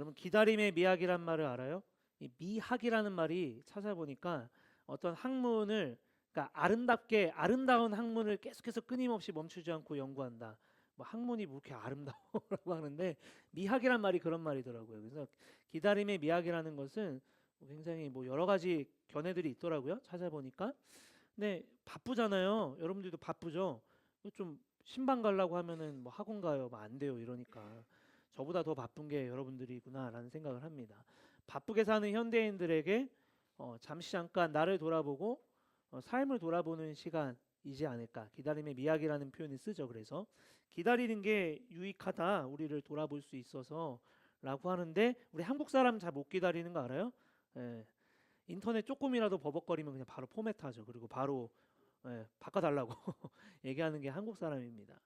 여러분 기다림의 미학이란 말을 알아요? 이 미학이라는 말이 찾아보니까 어떤 학문을 그러니까 아름답게 아름다운 학문을 계속해서 끊임없이 멈추지 않고 연구한다. 뭐 학문이 뭐 이렇게 아름다워라고 하는데 미학이란 말이 그런 말이더라고요. 그래서 기다림의 미학이라는 것은 굉장히 뭐 여러 가지 견해들이 있더라고요. 찾아보니까. 근데 바쁘잖아요. 여러분들도 바쁘죠. 좀 신방 가려고 하면은 뭐 학원 가요. 뭐 안 돼요. 이러니까 저보다 더 바쁜 게 여러분들이구나라는 생각을 합니다. 바쁘게 사는 현대인들에게 잠시 잠깐 나를 돌아보고 삶을 돌아보는 시간이지 않을까. 기다림의 미학이라는 표현을 쓰죠. 그래서 기다리는 게 유익하다. 우리를 돌아볼 수 있어서라고 하는데 우리 한국 사람 잘 못 기다리는 거 알아요? 예. 인터넷 조금이라도 버벅거리면 그냥 바로 포맷하죠. 그리고 바로 바꿔달라고 얘기하는 게 한국 사람입니다.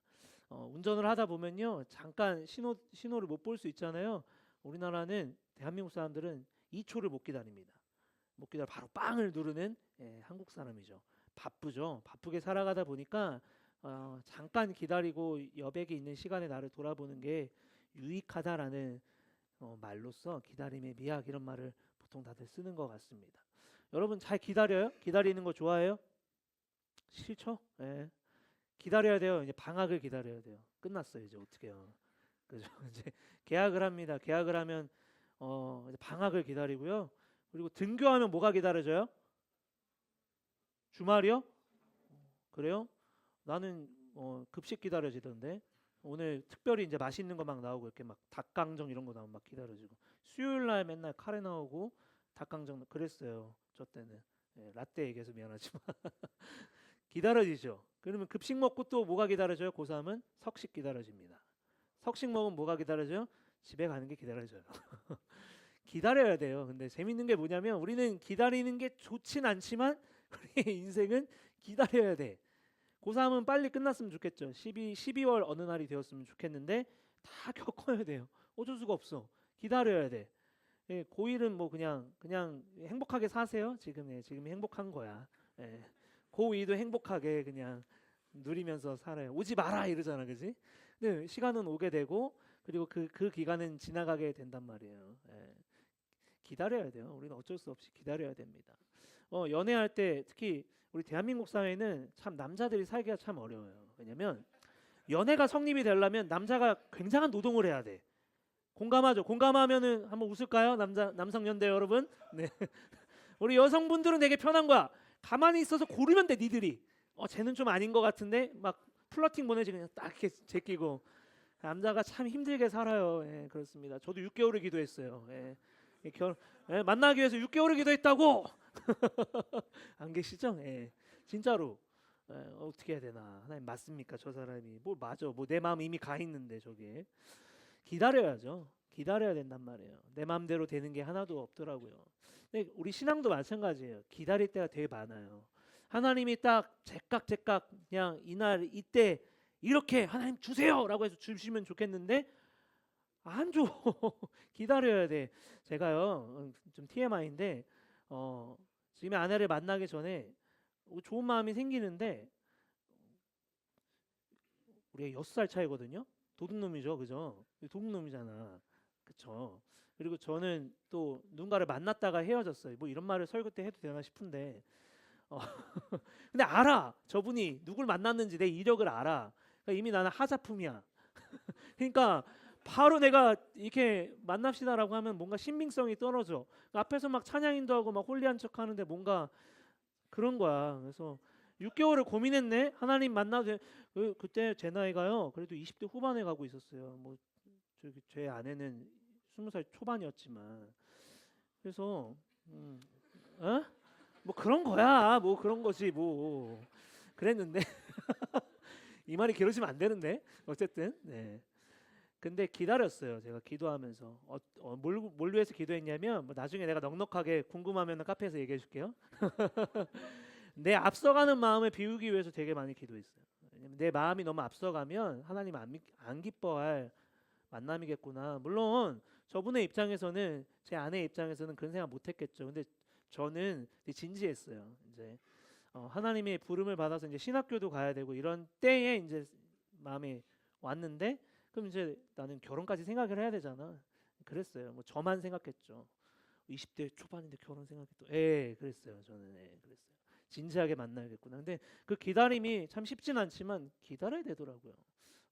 운전을 하다 보면요, 잠깐 신호를 못 볼 수 있잖아요. 우리나라는 대한민국 사람들은 2초를 못 기다립니다. 못 기다려 바로 빵을 누르는 한국 사람이죠. 바쁘죠. 바쁘게 살아가다 보니까 잠깐 기다리고 여백이 있는 시간에 나를 돌아보는 게 유익하다라는 말로써 기다림의 미학 이런 말을 보통 다들 쓰는 것 같습니다. 여러분 잘 기다려요? 기다리는 거 좋아해요? 싫죠? 예. 기다려야 돼요. 이제 방학을 기다려야 돼요. 끝났어요. 이제 어떻게요? 그죠? 이제 계약을 합니다. 계약을 하면 이제 방학을 기다리고요. 그리고 등교하면 뭐가 기다려져요? 주말이요? 그래요? 나는 급식 기다려지던데. 오늘 특별히 이제 맛있는 거 막 나오고 이렇게 막 닭강정 이런 거 나오면 막 기다려지고 수요일 날 맨날 카레 나오고 닭강정 그랬어요. 저 때는 라떼 얘기해서 미안하지만 기다려지죠. 그러면 급식 먹고 또 뭐가 기다려져요? 고3은 석식 기다려집니다. 석식 먹으면 뭐가 기다려져요? 집에 가는 게 기다려져요. 기다려야 돼요. 근데 재밌는 게 뭐냐면 우리는 기다리는 게 좋진 않지만 우리의 인생은 기다려야 돼. 고3은 빨리 끝났으면 좋겠죠. 12월 어느 날이 되었으면 좋겠는데 다 겪어야 돼요. 어쩔 수가 없어. 기다려야 돼. 예, 고1은 뭐 그냥 행복하게 사세요. 지금 행복한 거야. 예. 고2도 행복하게 그냥 누리면서 살아요. 오지 마라 이러잖아, 그지? 근데 시간은 오게 되고 그리고 그 기간은 지나가게 된단 말이에요. 예. 기다려야 돼요. 우리는 어쩔 수 없이 기다려야 됩니다. 연애할 때 특히 우리 대한민국 사회는 참 남자들이 살기가 참 어려워요. 왜냐면 연애가 성립이 되려면 남자가 굉장한 노동을 해야 돼. 공감하죠? 공감하면은 한번 웃을까요? 남성연대 여러분? 네. 우리 여성분들은 되게 편한 거야. 가만히 있어서 고르면 돼, 니들이. 쟤는 좀 아닌 것 같은데 막 플러팅 보내지 그냥 딱 이렇게 제끼고. 남자가 참 힘들게 살아요. 예, 그렇습니다. 저도 6개월을 기도했어요. 예. 만나기 위해서 6개월을 기도했다고. 안 계시죠? 예. 진짜로. 어떻게 해야 되나? 하나님 맞습니까? 저 사람이 뭐 맞아? 뭐 내 마음 이미 가 있는데 저게 기다려야죠. 기다려야 된단 말이에요. 내 마음대로 되는 게 하나도 없더라고요. 근데 우리 신앙도 마찬가지예요. 기다릴 때가 되게 많아요. 하나님이 딱 제깍제깍 그냥 이날 이때 이렇게 하나님 주세요라고 해서 주시면 좋겠는데 안 줘. 기다려야 돼. 제가요 좀 TMI인데 지금의 아내를 만나기 전에 좋은 마음이 생기는데 우리가 6살 차이거든요. 도둑놈이죠, 그죠? 도둑놈이잖아, 그쵸? 그리고 저는 또 누군가를 만났다가 헤어졌어요. 뭐 이런 말을 설교 때 해도 되나 싶은데, 어, 근데 알아. 저분이 누굴 만났는지 내 이력을 알아. 그러니까 이미 나는 하자품이야. 그러니까 바로 내가 이렇게 만납시다라고 하면 뭔가 신빙성이 떨어져. 그러니까 앞에서 막 찬양인도 하고 막 홀리한 척하는데 뭔가 그런 거야. 그래서 6개월을 고민했네. 하나님 만나도 그때 제 나이가요. 그래도 20대 후반에 가고 있었어요. 뭐 저기 제 아내는 20살 초반이었지만 그래서 어? 뭐 그런 거야. 뭐 그런 거지 뭐. 그랬는데 이 말이 길어지면 안 되는데 어쨌든 네. 근데 기다렸어요. 제가 기도하면서 뭘 위해서 기도했냐면 뭐 나중에 내가 넉넉하게 궁금하면 카페에서 얘기해 줄게요. 내 앞서가는 마음을 비우기 위해서 되게 많이 기도했어요. 왜냐면 내 마음이 너무 앞서가면 하나님 안 기뻐할 만남이겠구나. 물론 저분의 입장에서는 제 아내 입장에서는 그런 생각 못했겠죠. 근데 저는 되게 진지했어요. 이제 하나님의 부름을 받아서 이제 신학교도 가야 되고 이런 때에 이제 마음이 왔는데 그럼 이제 나는 결혼까지 생각을 해야 되잖아. 그랬어요. 뭐 저만 생각했죠. 20대 초반인데 결혼 생각했죠. 예, 그랬어요. 저는 그랬어요. 진지하게 만나야겠구나. 근데 그 기다림이 참 쉽진 않지만 기다려야 되더라고요.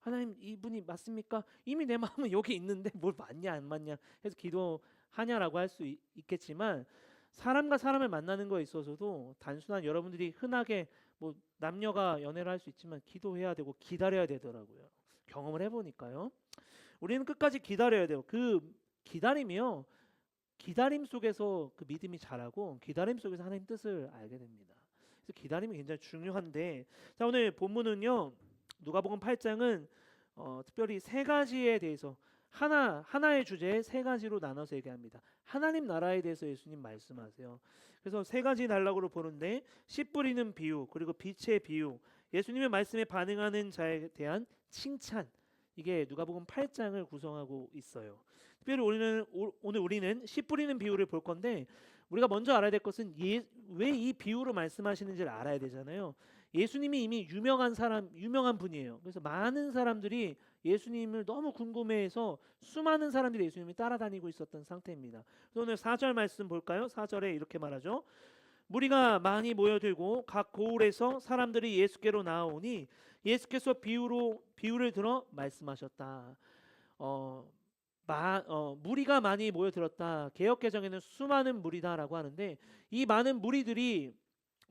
하나님 이분이 맞습니까? 이미 내 마음은 여기 있는데 뭘 맞냐 안 맞냐 해서 기도하냐라고 할 수 있겠지만 사람과 사람을 만나는 거에 있어서도 단순한 여러분들이 흔하게 뭐 남녀가 연애를 할 수 있지만 기도해야 되고 기다려야 되더라고요. 경험을 해보니까요. 우리는 끝까지 기다려야 돼요. 그 기다림이요. 기다림 속에서 그 믿음이 자라고 기다림 속에서 하나님 뜻을 알게 됩니다. 그래서 기다림이 굉장히 중요한데 자 오늘 본문은요. 누가복음 8장은 특별히 세 가지에 대해서 하나의 주제에 세 가지로 나눠서 얘기합니다. 하나님 나라에 대해서 예수님 말씀하세요. 그래서 세 가지 단락으로 보는데 씨 뿌리는 비유 그리고 빛의 비유 예수님의 말씀에 반응하는 자에 대한 칭찬 이게 누가복음 8장을 구성하고 있어요. 특별히 오늘 우리는 씨 뿌리는 비유를 볼 건데 우리가 먼저 알아야 될 것은 왜 이 비유로 말씀하시는지를 알아야 되잖아요. 예수님이 이미 유명한 분이에요. 그래서 많은 사람들이 예수님을 너무 궁금해해서 수많은 사람들이 예수님을 따라다니고 있었던 상태입니다. 그래서 오늘 4절 말씀 볼까요? 4절에 이렇게 말하죠. 무리가 많이 모여들고 각 고을에서 사람들이 예수께로 나아오니 예수께서 비유를 들어 말씀하셨다. 무리가 많이 모여들었다. 개역개정에는 수많은 무리다라고 하는데 이 많은 무리들이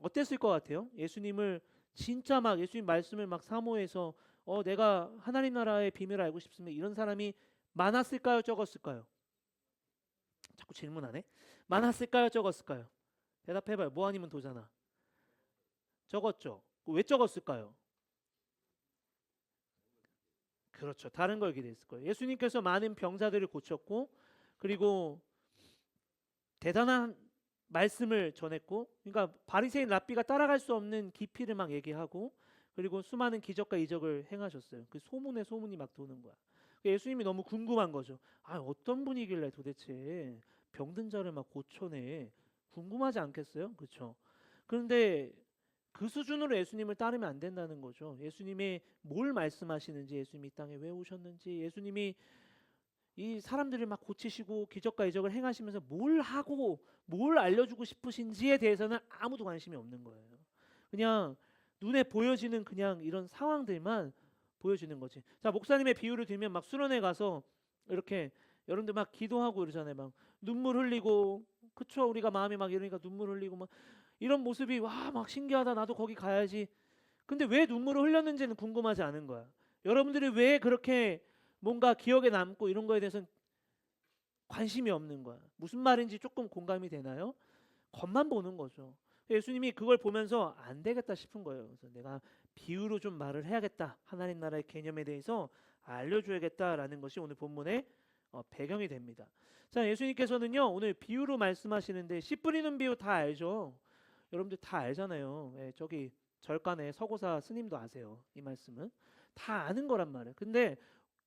어땠을 것 같아요? 예수님을 진짜 막 예수님 말씀을 막 사모해서 내가 하나님 나라의 비밀을 알고 싶습니다. 이런 사람이 많았을까요? 적었을까요? 자꾸 질문하네. 많았을까요? 적었을까요? 대답해봐요. 뭐 아니면 도잖아. 적었죠. 왜 적었을까요? 그렇죠. 다른 걸 기대했을 거예요. 예수님께서 많은 병자들을 고쳤고 그리고 대단한 말씀을 전했고 그러니까 바리새인 랍비가 따라갈 수 없는 깊이를 막 얘기하고 그리고 수많은 기적과 이적을 행하셨어요. 그 소문에 소문이 막 도는 거야. 예수님이 너무 궁금한 거죠. 어떤 분이길래 도대체 병든 자를 막 고쳐내. 궁금하지 않겠어요? 그렇죠? 그런데 그 수준으로 예수님을 따르면 안 된다는 거죠. 예수님이 뭘 말씀하시는지, 예수님이 이 땅에 왜 오셨는지, 예수님이 이 사람들을 막 고치시고 기적과 이적을 행하시면서 뭘 하고 뭘 알려주고 싶으신지에 대해서는 아무도 관심이 없는 거예요. 그냥 눈에 보여지는 그냥 이런 상황들만 보여지는 거지. 자, 목사님의 비유를 들면 막 수련회 가서 이렇게 여러분들 막 기도하고 이러잖아요. 막 눈물 흘리고 그쵸? 우리가 마음이 막 이러니까 눈물 흘리고 막 이런 모습이 와 막 신기하다. 나도 거기 가야지. 근데 왜 눈물을 흘렸는지는 궁금하지 않은 거야. 여러분들이 왜 그렇게 뭔가 기억에 남고 이런 거에 대해서는 관심이 없는 거야. 무슨 말인지 조금 공감이 되나요? 겉만 보는 거죠. 예수님이 그걸 보면서 안 되겠다 싶은 거예요. 그래서 내가 비유로 좀 말을 해야겠다. 하나님 나라의 개념에 대해서 알려줘야겠다라는 것이 오늘 본문의 배경이 됩니다. 자, 예수님께서는요 오늘 비유로 말씀하시는데 씨 뿌리는 비유 다 알죠? 여러분들 다 알잖아요. 저기 절간에 서고사 스님도 아세요. 이 말씀은 다 아는 거란 말이에요. 근데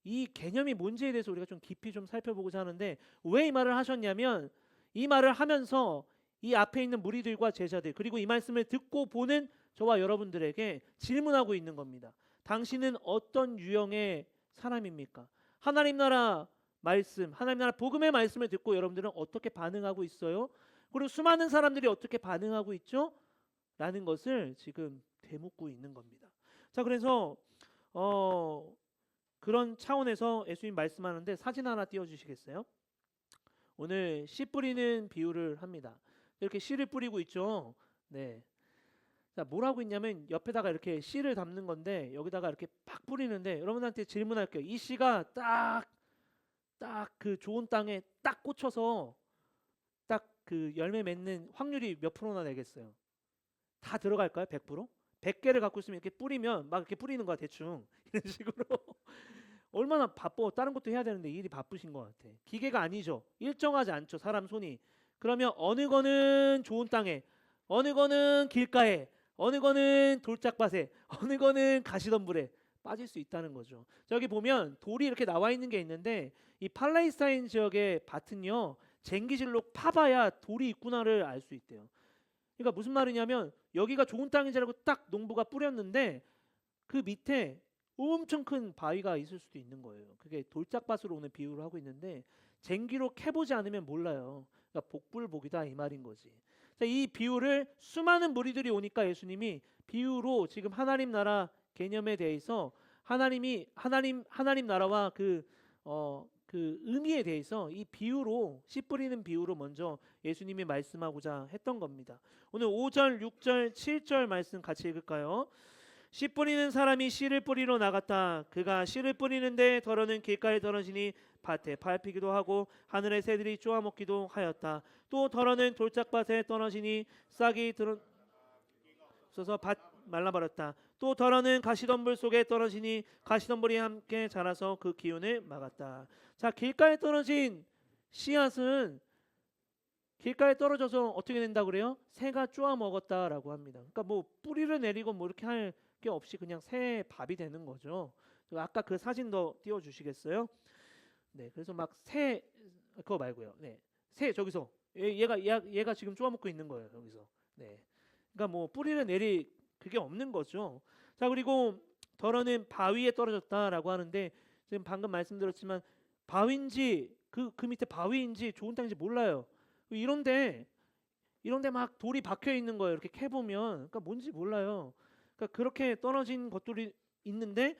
이 개념이 뭔지에 대해서 우리가 좀 깊이 좀 살펴보고자 하는데 왜 이 말을 하셨냐면 이 말을 하면서 이 앞에 있는 무리들과 제자들 그리고 이 말씀을 듣고 보는 저와 여러분들에게 질문하고 있는 겁니다. 당신은 어떤 유형의 사람입니까? 하나님 나라 말씀, 하나님 나라 복음의 말씀을 듣고 여러분들은 어떻게 반응하고 있어요? 그리고 수많은 사람들이 어떻게 반응하고 있죠? 라는 것을 지금 되묻고 있는 겁니다. 자, 그래서 그런 차원에서 예수님 말씀하는데 사진 하나 띄워주시겠어요? 오늘 씨 뿌리는 비유를 합니다. 이렇게 씨를 뿌리고 있죠. 네. 자, 뭘 하고 있냐면 옆에다가 이렇게 씨를 담는 건데 여기다가 이렇게 팍 뿌리는데 여러분한테 질문할게요. 이 씨가 딱 그 좋은 땅에 딱 꽂혀서 딱 그 열매 맺는 확률이 몇 프로나 되겠어요? 다 들어갈까요? 100%? 100개를 갖고 있으면 이렇게 뿌리면 막 이렇게 뿌리는 거야 대충 이런 식으로 얼마나 바빠. 다른 것도 해야 되는데 일이 바쁘신 것 같아. 기계가 아니죠. 일정하지 않죠. 사람 손이. 그러면 어느 거는 좋은 땅에, 어느 거는 길가에, 어느 거는 돌짝밭에, 어느 거는 가시덤불에 빠질 수 있다는 거죠. 저기 보면 돌이 이렇게 나와 있는 게 있는데 이 팔레스타인 지역의 밭은요. 쟁기질로 파봐야 돌이 있구나를 알 수 있대요. 그러니까 무슨 말이냐면 여기가 좋은 땅인 줄 알고 딱 농부가 뿌렸는데 그 밑에 엄청 큰 바위가 있을 수도 있는 거예요. 그게 돌짝밭으로 오늘 비유를 하고 있는데 쟁기로 캐보지 않으면 몰라요. 그러니까 복불복이다 이 말인 거지. 자, 이 비유를 수많은 무리들이 오니까 예수님이 비유로 지금 하나님 나라 개념에 대해서 하나님 나라와 그 의미에 대해서 이 비유로 씨 뿌리는 비유로 먼저 예수님이 말씀하고자 했던 겁니다. 오늘 5절, 6절, 7절 말씀 같이 읽을까요? 씨 뿌리는 사람이 씨를 뿌리러 나갔다. 그가 씨를 뿌리는데 더러는 길가에 떨어지니 밭에 밟히기도 하고 하늘의 새들이 쪼아먹기도 하였다. 또 더러는 돌짝밭에 떨어지니 싹이 들어서서 밭 말라버렸다. 또 더러는 가시덤불 속에 떨어지니 가시덤불이 함께 자라서 그 기운을 막았다. 자, 길가에 떨어진 씨앗은 길가에 떨어져서 어떻게 된다 그래요? 새가 쪼아 먹었다라고 합니다. 그러니까 뭐 뿌리를 내리고 뭐 이렇게 할 게 없이 그냥 새 밥이 되는 거죠. 아까 그 사진 더 띄워 주시겠어요? 네, 그래서 막 새 그거 말고요. 네, 새 저기서 얘가 지금 쪼아 먹고 있는 거예요. 여기서. 네, 그러니까 뭐 뿌리를 내릴 그게 없는 거죠. 자, 그리고 더러는 바위에 떨어졌다라고 하는데 지금 방금 말씀드렸지만 바위인지 그 밑에 바위인지 좋은 땅인지 몰라요. 이런데 막 돌이 박혀 있는 거예요. 이렇게 캐 보면 그러니까 뭔지 몰라요. 그러니까 그렇게 떨어진 것들이 있는데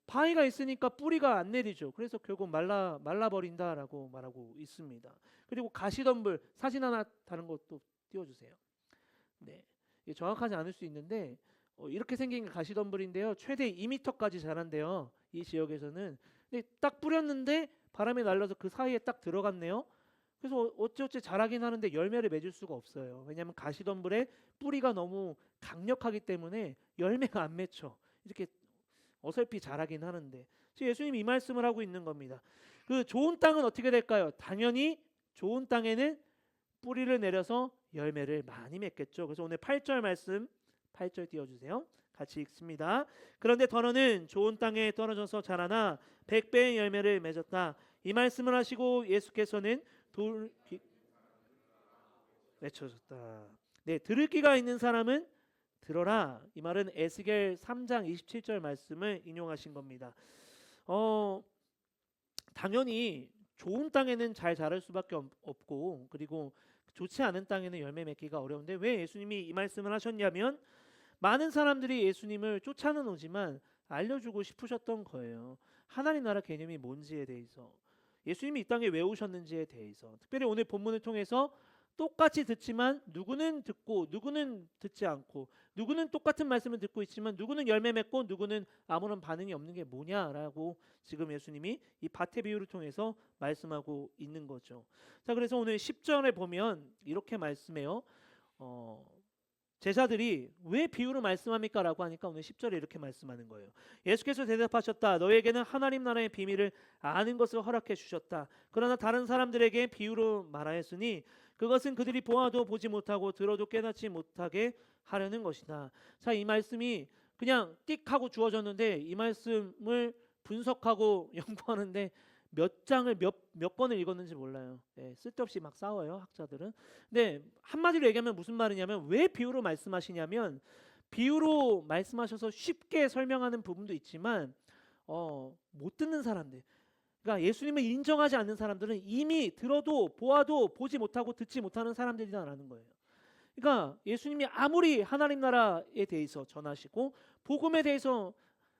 바위가 있으니까 뿌리가 안 내리죠. 그래서 결국 말라 버린다라고 말하고 있습니다. 그리고 가시덤불 사진 하나 다른 것도 띄워주세요. 네, 이게 정확하지 않을 수 있는데 이렇게 생긴 게 가시덤불인데요. 최대 2m까지 자란대요. 이 지역에서는. 근데 딱 뿌렸는데 바람이 날려서 그 사이에 딱 들어갔네요. 그래서 어찌어찌 자라긴 하는데 열매를 맺을 수가 없어요. 왜냐하면 가시덤불의 뿌리가 너무 강력하기 때문에 열매가 안 맺혀. 이렇게 어설피 자라긴 하는데 지금 예수님이 이 말씀을 하고 있는 겁니다. 그 좋은 땅은 어떻게 될까요? 당연히 좋은 땅에는 뿌리를 내려서 열매를 많이 맺겠죠. 그래서 오늘 8절 말씀 8절 띄워주세요. 같이 읽습니다. 그런데 더러는 좋은 땅에 떨어져서 자라나 100배의 열매를 맺었다. 이 말씀을 하시고 예수께서는 외쳐졌다. 네, 들을 귀가 있는 사람은 들어라. 이 말은 에스겔 3장 27절 말씀을 인용하신 겁니다. 당연히 좋은 땅에는 잘 자랄 수밖에 없고 그리고 좋지 않은 땅에는 열매 맺기가 어려운데 왜 예수님이 이 말씀을 하셨냐면 많은 사람들이 예수님을 쫓아는 오지만 알려주고 싶으셨던 거예요. 하나님 나라 개념이 뭔지에 대해서 예수님이 이 땅에 왜 오셨는지에 대해서 특별히 오늘 본문을 통해서 똑같이 듣지만 누구는 듣고 누구는 듣지 않고 누구는 똑같은 말씀을 듣고 있지만 누구는 열매 맺고 누구는 아무런 반응이 없는 게 뭐냐라고 지금 예수님이 이 밭의 비유를 통해서 말씀하고 있는 거죠. 자, 그래서 오늘 10절에 보면 이렇게 말씀해요. 제자들이 왜 비유를 말씀합니까? 라고 하니까 오늘 10절에 이렇게 말씀하는 거예요. 예수께서 대답하셨다. 너에게는 하나님 나라의 비밀을 아는 것을 허락해 주셨다. 그러나 다른 사람들에게 비유로 말하였으니 그것은 그들이 보아도 보지 못하고 들어도 깨닫지 못하게 하려는 것이다. 자, 이 말씀이 그냥 띡 하고 주어졌는데 이 말씀을 분석하고 연구하는데 몇 장을 몇 번을 읽었는지 몰라요. 네, 쓸데없이 막 싸워요 학자들은. 근데 한마디로 얘기하면 무슨 말이냐면 왜 비유로 말씀하시냐면 비유로 말씀하셔서 쉽게 설명하는 부분도 있지만 못 듣는 사람들, 그러니까 예수님을 인정하지 않는 사람들은 이미 들어도 보아도 보지 못하고 듣지 못하는 사람들이다라는 거예요. 그러니까 예수님이 아무리 하나님 나라에 대해서 전하시고 복음에 대해서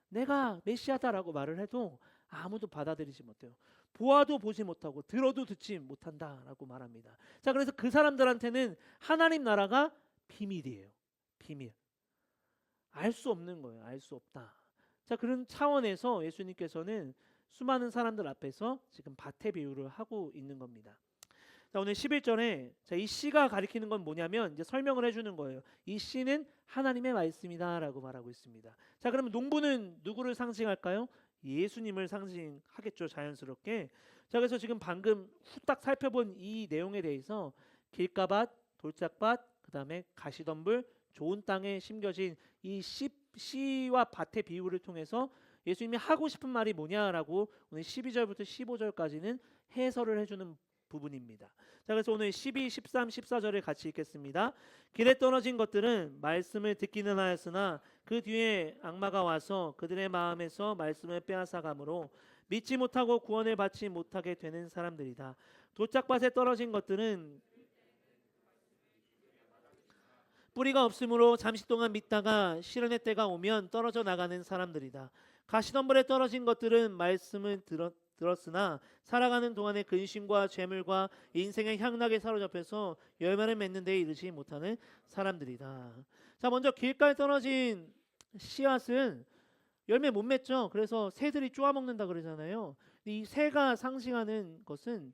내가 메시아다라고 말을 해도 아무도 받아들이지 못해요. 보아도 보지 못하고 들어도 듣지 못한다라고 말합니다. 자, 그래서 그 사람들한테는 하나님 나라가 비밀이에요. 비밀. 알 수 없는 거예요. 알 수 없다. 자, 그런 차원에서 예수님께서는 수많은 사람들 앞에서 지금 밭의 비유를 하고 있는 겁니다. 자, 오늘 11절에 이 씨가 가리키는 건 뭐냐면 이제 설명을 해주는 거예요. 이 씨는 하나님의 말씀이다라고 말하고 있습니다. 자, 그러면 농부는 누구를 상징할까요? 예수님을 상징하겠죠, 자연스럽게. 자, 그래서 지금 방금 후딱 살펴본 이 내용에 대해서 길가밭, 돌짝밭, 그 다음에 가시덤불, 좋은 땅에 심겨진 이 씨와 밭의 비유를 통해서 예수님이 하고 싶은 말이 뭐냐라고 오늘 12절부터 15절까지는 해설을 해주는 부분입니다. 자, 그래서 오늘 12, 13, 14절을 같이 읽겠습니다. 길에 떨어진 것들은 말씀을 듣기는 하였으나 그 뒤에 악마가 와서 그들의 마음에서 말씀을 빼앗아가므로 믿지 못하고 구원을 받지 못하게 되는 사람들이다. 돌짝밭에 떨어진 것들은 뿌리가 없으므로 잠시 동안 믿다가 시련의 때가 오면 떨어져 나가는 사람들이다. 가시덤불에 떨어진 것들은 말씀을 들었으나 살아가는 동안에 근심과 죄물과 인생의 향락에 사로잡혀서 열매를 맺는 데에 이르지 못하는 사람들이다. 자, 먼저 길가에 떨어진 씨앗은 열매 못 맺죠. 그래서 새들이 쪼아먹는다 그러잖아요. 이 새가 상징하는 것은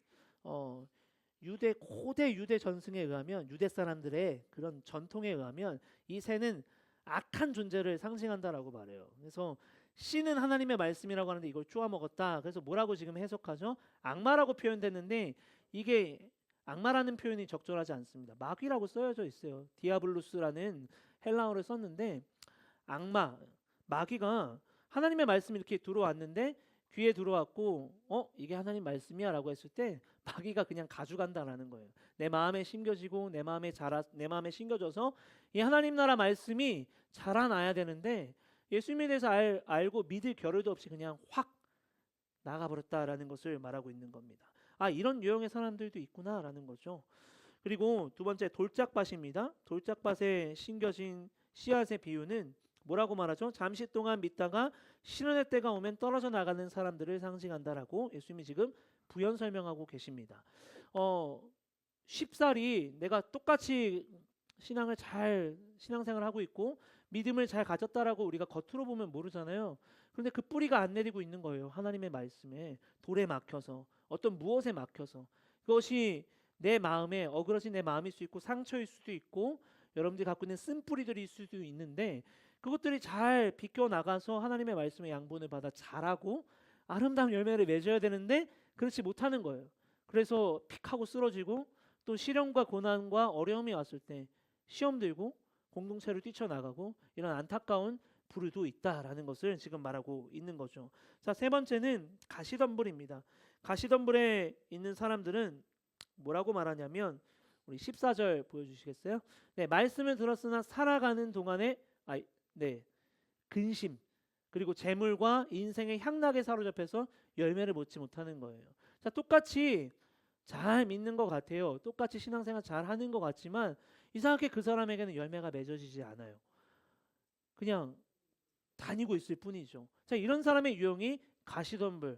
고대 유대 전승에 의하면, 유대 사람들의 그런 전통에 의하면 이 새는 악한 존재를 상징한다라고 말해요. 그래서 씨는 하나님의 말씀이라고 하는데 이걸 쪼아 먹었다. 그래서 뭐라고 지금 해석하죠? 악마라고 표현됐는데 이게 악마라는 표현이 적절하지 않습니다. 마귀라고 쓰여져 있어요. 디아블로스라는 헬라어를 썼는데 악마, 마귀가 하나님의 말씀이 이렇게 들어왔는데 귀에 들어왔고 이게 하나님 말씀이야 라고 했을 때 마귀가 그냥 가져간다라는 거예요. 내 마음에 심겨지고 내 마음에 심겨져서 이 하나님 나라 말씀이 자라나야 되는데 예수님에 대해서 알고 믿을 겨를도 없이 그냥 확 나가버렸다라는 것을 말하고 있는 겁니다. 아, 이런 유형의 사람들도 있구나라는 거죠. 그리고 두 번째 돌짝밭입니다. 돌짝밭에 심겨진 씨앗의 비유는 뭐라고 말하죠? 잠시 동안 믿다가 시련의 때가 오면 떨어져 나가는 사람들을 상징한다라고 예수님이 지금 부연 설명하고 계십니다. 쉽사리 내가 똑같이 신앙생활을 하고 있고 믿음을 잘 가졌다라고 우리가 겉으로 보면 모르잖아요. 그런데 그 뿌리가 안 내리고 있는 거예요. 하나님의 말씀에 돌에 막혀서 어떤 무엇에 막혀서 그것이 내 마음에 어그러진 내 마음일 수 있고 상처일 수도 있고 여러분들이 갖고 있는 쓴뿌리들일 수도 있는데 그것들이 잘 비껴 나가서 하나님의 말씀의 양분을 받아 자라고 아름다운 열매를 맺어야 되는데 그렇지 못하는 거예요. 그래서 픽하고 쓰러지고 또 시련과 고난과 어려움이 왔을 때 시험 들고 공동체를 뛰쳐나가고 이런 안타까운 부류도 있다라는 것을 지금 말하고 있는 거죠. 자, 세 번째는 가시덤불입니다. 가시덤불에 있는 사람들은 뭐라고 말하냐면 우리 14절 보여주시겠어요? 네, 말씀을 들었으나 살아가는 동안에 근심 그리고 재물과 인생의 향락에 사로잡혀서 열매를 맺지 못하는 거예요. 자, 똑같이 잘 믿는 것 같아요. 똑같이 신앙생활 잘 하는 것 같지만 이상하게 그 사람에게는 열매가 맺어지지 않아요. 그냥 다니고 있을 뿐이죠. 자, 이런 사람의 유형이 가시덤불에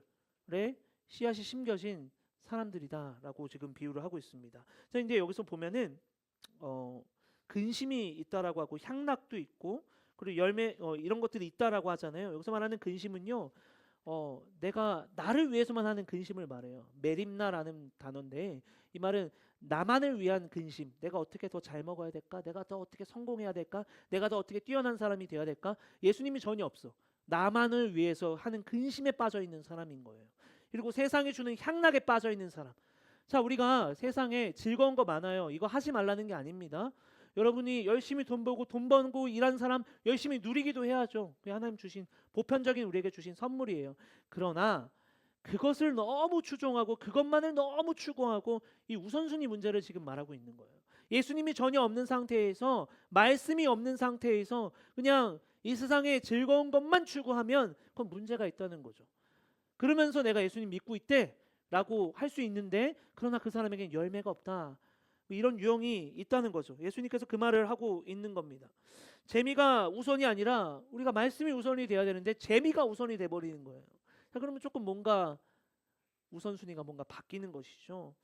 씨앗이 심겨진 사람들이다라고 지금 비유를 하고 있습니다. 자, 이제 여기서 보면은 근심이 있다라고 하고 향락도 있고 그리고 열매 이런 것들이 있다라고 하잖아요. 여기서 말하는 근심은요. 내가 나를 위해서만 하는 근심을 말해요. 메림나라는 단어인데 이 말은 나만을 위한 근심. 내가 어떻게 더 잘 먹어야 될까? 내가 더 어떻게 성공해야 될까? 내가 더 어떻게 뛰어난 사람이 되어야 될까? 예수님이 전혀 없어. 나만을 위해서 하는 근심에 빠져 있는 사람인 거예요. 그리고 세상이 주는 향락에 빠져 있는 사람. 자, 우리가 세상에 즐거운 거 많아요. 이거 하지 말라는 게 아닙니다. 여러분이 열심히 돈 벌고 일한 사람 열심히 누리기도 해야죠. 그게 하나님 주신 보편적인 우리에게 주신 선물이에요. 그러나 그것을 너무 추종하고 그것만을 너무 추구하고 이 우선순위 문제를 지금 말하고 있는 거예요. 예수님이 전혀 없는 상태에서 말씀이 없는 상태에서 그냥 이 세상의 즐거운 것만 추구하면 그건 문제가 있다는 거죠. 그러면서 내가 예수님 믿고 있대라고 할 수 있는데 그러나 그 사람에게는 열매가 없다. 이런 유형이 있다는 거죠. 예수님께서 그 말을 하고 있는 겁니다. 재미가 우선이 아니라 우리가 말씀이 우선이 돼야 되는데 재미가 우선이 돼 버리는 거예요. 자, 그러면 조금 뭔가 우선순위가 뭔가 바뀌는 것이죠.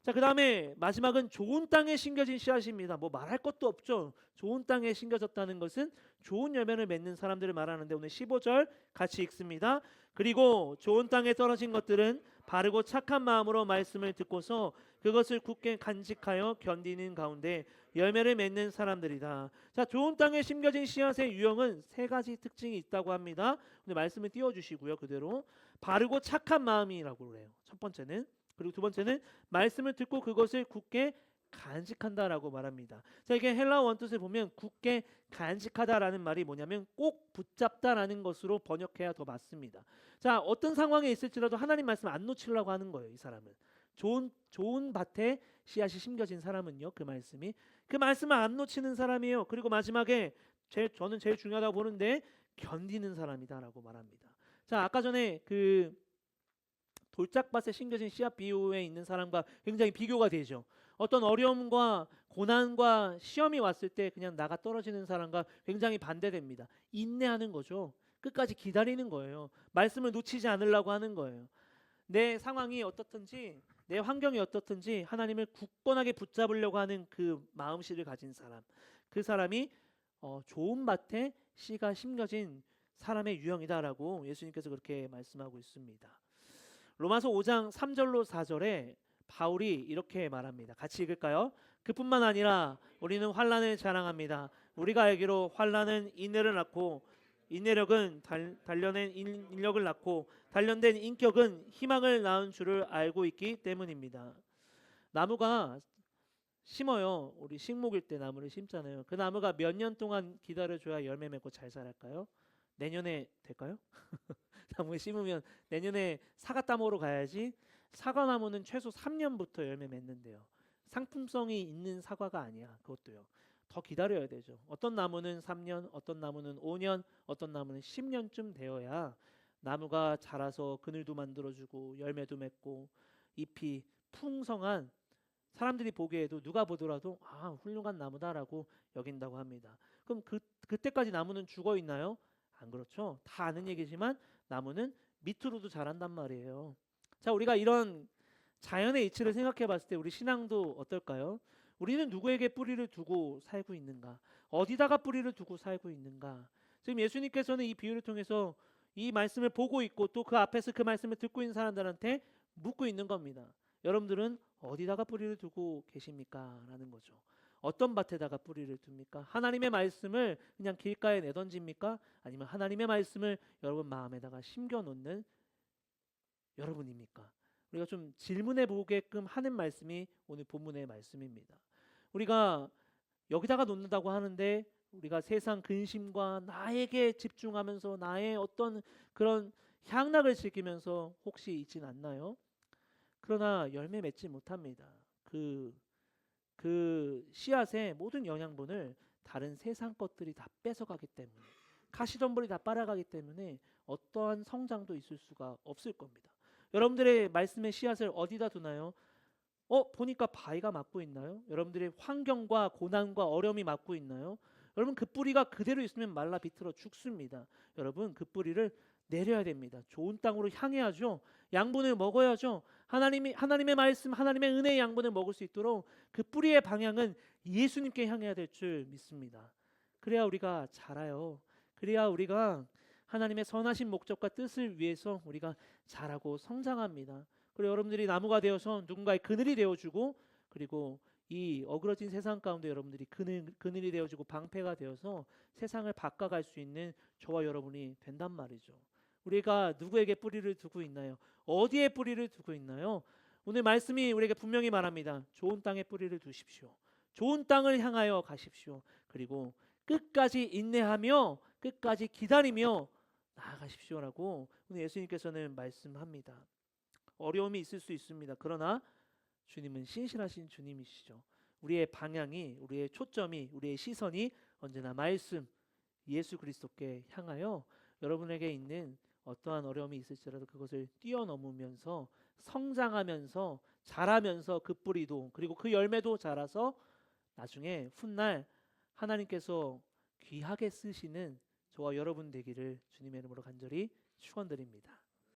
자, 그다음에 마지막은 좋은 땅에 심겨진 씨앗입니다. 뭐 말할 것도 없죠. 좋은 땅에 심겨졌다는 것은 좋은 열매를 맺는 사람들을 말하는데 오늘 15절 같이 읽습니다. 그리고 좋은 땅에 떨어진 것들은 바르고 착한 마음으로 말씀을 듣고서 그것을 굳게 간직하여 견디는 가운데 열매를 맺는 사람들이다. 자, 좋은 땅에 심겨진 씨앗의 유형은 세 가지 특징이 있다고 합니다. 오늘 말씀을 띄워주시고요. 그대로 바르고 착한 마음이라고 그래요. 첫 번째는. 그리고 두 번째는 말씀을 듣고 그것을 굳게 간직한다라고 말합니다. 자, 이게 헬라어 원뜻을 보면 굳게 간직하다라는 말이 뭐냐면 꼭 붙잡다라는 것으로 번역해야 더 맞습니다. 자, 어떤 상황에 있을지라도 하나님 말씀 안 놓치려고 하는 거예요. 이 사람은 좋은 밭에 씨앗이 심겨진 사람은요. 그 말씀을 안 놓치는 사람이에요. 그리고 마지막에 저는 제일 중요하다고 보는데 견디는 사람이다라고 말합니다. 자, 아까 전에 그 돌짝밭에 심겨진 씨앗 비유에 있는 사람과 굉장히 비교가 되죠. 어떤 어려움과 고난과 시험이 왔을 때 그냥 나가 떨어지는 사람과 굉장히 반대됩니다. 인내하는 거죠. 끝까지 기다리는 거예요. 말씀을 놓치지 않으려고 하는 거예요. 내 상황이 어떻든지 내 환경이 어떻든지 하나님을 굳건하게 붙잡으려고 하는 그 마음씨를 가진 사람, 그 사람이 좋은 밭에 씨가 심겨진 사람의 유형이다라고 예수님께서 그렇게 말씀하고 있습니다. 로마서 5장 3절로 4절에 바울이 이렇게 말합니다. 같이 읽을까요? 그뿐만 아니라 우리는 환난을 자랑합니다. 우리가 알기로 환난은 인내를 낳고 인내력은 단련된 인력을 낳고 단련된 인격은 희망을 낳은 줄을 알고 있기 때문입니다. 나무가 심어요. 우리 식목일 때 나무를 심잖아요. 그 나무가 몇 년 동안 기다려줘야 열매 맺고 잘 자랄까요? 내년에 될까요? 나무에 심으면 내년에 사과 따먹으러 가야지. 사과나무는 최소 3년부터 열매 맺는데요. 상품성이 있는 사과가 아니야. 그것도요. 더 기다려야 되죠. 어떤 나무는 3년, 어떤 나무는 5년, 어떤 나무는 10년쯤 되어야 나무가 자라서 그늘도 만들어주고 열매도 맺고 잎이 풍성한, 사람들이 보기에도 누가 보더라도 아 훌륭한 나무다라고 여긴다고 합니다. 그럼 그때까지 나무는 죽어 있나요? 안 그렇죠. 다 아는 얘기지만 나무는 밑으로도 자란단 말이에요. 자, 우리가 이런 자연의 이치를 생각해 봤을 때 우리 신앙도 어떨까요? 우리는 누구에게 뿌리를 두고 살고 있는가? 어디다가 뿌리를 두고 살고 있는가? 지금 예수님께서는 이 비유를 통해서 이 말씀을 보고 있고 또 그 앞에서 그 말씀을 듣고 있는 사람들한테 묻고 있는 겁니다. 여러분들은 어디다가 뿌리를 두고 계십니까? 라는 거죠. 어떤 밭에다가 뿌리를 둡니까? 하나님의 말씀을 그냥 길가에 내던집니까? 아니면 하나님의 말씀을 여러분 마음에다가 심겨 놓는 여러분입니까? 우리가 좀 질문해 보게끔 하는 말씀이 오늘 본문의 말씀입니다. 우리가 여기다가 놓는다고 하는데 우리가 세상 근심과 나에게 집중하면서 나의 어떤 그런 향락을 즐기면서 혹시 있진 않나요? 그러나 열매 맺지 못합니다. 그 씨앗의 모든 영양분을 다른 세상 것들이 다 뺏어가기 때문에, 가시덤불이 다 빨아가기 때문에 어떠한 성장도 있을 수가 없을 겁니다. 여러분들의 말씀의 씨앗을 어디다 두나요? 보니까 바위가 맞고 있나요? 여러분들의 환경과 고난과 어려움이 맞고 있나요? 여러분 그 뿌리가 그대로 있으면 말라 비틀어 죽습니다. 여러분 그 뿌리를 내려야 됩니다. 좋은 땅으로 향해야죠. 양분을 먹어야죠. 하나님의 말씀, 하나님의 은혜의 양분을 먹을 수 있도록 그 뿌리의 방향은 예수님께 향해야 될 줄 믿습니다. 그래야 우리가 자라요. 그래야 우리가 하나님의 선하신 목적과 뜻을 위해서 우리가 자라고 성장합니다. 그리고 여러분들이 나무가 되어서 누군가의 그늘이 되어주고, 그리고 이 어그러진 세상 가운데 여러분들이 그늘이 되어주고 방패가 되어서 세상을 바꿔갈 수 있는 저와 여러분이 된단 말이죠. 우리가 누구에게 뿌리를 두고 있나요? 어디에 뿌리를 두고 있나요? 오늘 말씀이 우리에게 분명히 말합니다. 좋은 땅에 뿌리를 두십시오. 좋은 땅을 향하여 가십시오. 그리고 끝까지 인내하며 끝까지 기다리며 나아가십시오라고 오늘 예수님께서는 말씀합니다. 어려움이 있을 수 있습니다. 그러나 주님은 신실하신 주님이시죠. 우리의 방향이, 우리의 초점이, 우리의 시선이 언제나 말씀, 예수 그리스도께 향하여 여러분에게 있는 어떠한 어려움이 있을지라도 그것을 뛰어넘으면서 성장하면서 자라면서 그 뿌리도 그리고 그 열매도 자라서 나중에 훗날 하나님께서 귀하게 쓰시는 저와 여러분 되기를 주님의 이름으로 간절히 축원드립니다.